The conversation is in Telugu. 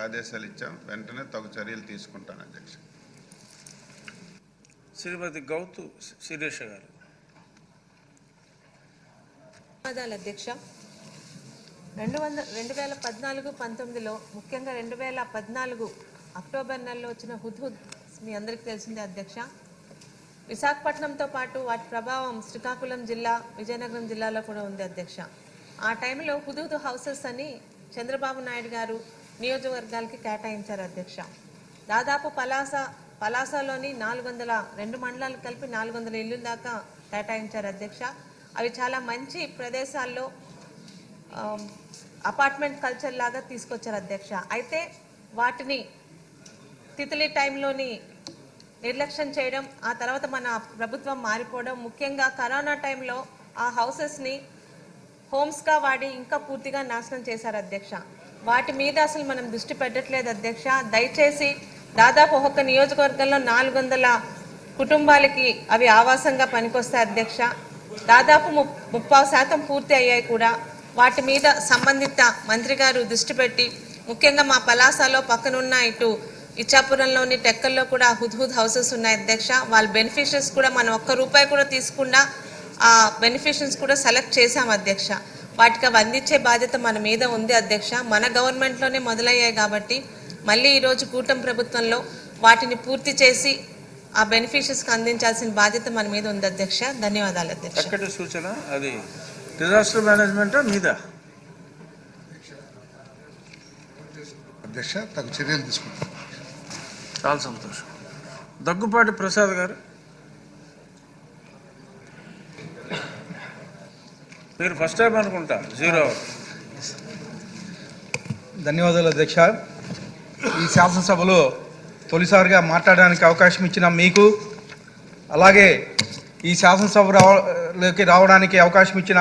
ఆదేశాలు ఇచ్చాం. వెంటనే తగు చర్యలు తీసుకుంటాను అధ్యక్ష. శ్రీమతి గౌతు శిరీష గారు. అధ్యక్ష, 2014-19లో ముఖ్యంగా 2014 అక్టోబర్ నెలలో వచ్చిన హుద్హుద్ మీ అందరికీ తెలిసిందే అధ్యక్ష. విశాఖపట్నంతో పాటు వాటి ప్రభావం శ్రీకాకుళం జిల్లా, విజయనగరం జిల్లాలో కూడా ఉంది అధ్యక్ష. ఆ టైంలో హుద్హుద్ హౌసెస్ అని చంద్రబాబు నాయుడు గారు నియోజకవర్గాలకి కేటాయించారు అధ్యక్ష. దాదాపు పలాసలోని 2 మండలాలు కలిపి 400 ఇళ్ళు దాకా కేటాయించారు అధ్యక్ష. అవి చాలా మంచి ప్రదేశాల్లో అపార్ట్మెంట్ కల్చర్ లాగా తీసుకొచ్చారు అధ్యక్ష. అయితే వాటిని తితలి టైంలోని నిర్లక్ష్యం చేయడం, ఆ తర్వాత మన ప్రభుత్వం మారిపోవడం, ముఖ్యంగా కరోనా టైంలో ఆ హౌసెస్ని హోమ్స్గా వాడి ఇంకా పూర్తిగా నాశనం చేశారు అధ్యక్ష. వాటి మీద అసలు మనం దృష్టి పెట్టట్లేదు అధ్యక్ష. దయచేసి దాదాపు ఒక్కొక్క నియోజకవర్గంలో 400 కుటుంబాలకి అవి ఆవాసంగా పనికొస్తాయి అధ్యక్ష. దాదాపు 30% పూర్తి అయ్యాయి కూడా. వాటి మీద సంబంధిత మంత్రి గారు దృష్టి పెట్టి, ముఖ్యంగా మా పలాసలో పక్కనున్న ఇటు ఇచ్చాపురంలోని టెక్కల్లో కూడా హుద్హుద్ హౌసెస్ ఉన్నాయి అధ్యక్ష. వాళ్ళ బెనిఫిషియర్స్ కూడా మనం ₹1 కూడా తీసుకుండా ఆ బెనిఫిషియర్స్ కూడా సెలెక్ట్ చేశాం అధ్యక్ష. వాటికి అవి అందించే బాధ్యత మన మీద ఉంది అధ్యక్ష. మన గవర్నమెంట్లోనే మొదలయ్యాయి కాబట్టి మళ్ళీ ఈరోజు కూటమి ప్రభుత్వంలో వాటిని పూర్తి చేసి ఆ బెనిఫిషియర్స్కి అందించాల్సిన బాధ్యత మన మీద ఉంది అధ్యక్ష. ధన్యవాదాలు అధ్యక్ష. చక్కటి సూచన. అది డిజాస్టర్ మేనేజ్మెంట్ మీద అధ్యక్ష తగు చర్యలు తీసుకుంటాం. చాలా సంతోషం. దగ్గుపాటి ప్రసాద్ గారు, మీరు ఫస్ట్ టైం అనుకుంటా 0. ధన్యవాదాలు అధ్యక్ష. ఈ శాసనసభలో తొలిసారిగా మాట్లాడడానికి అవకాశం ఇచ్చిన మీకు, అలాగే ఈ శాసనసభలోకి రావడానికి అవకాశం ఇచ్చిన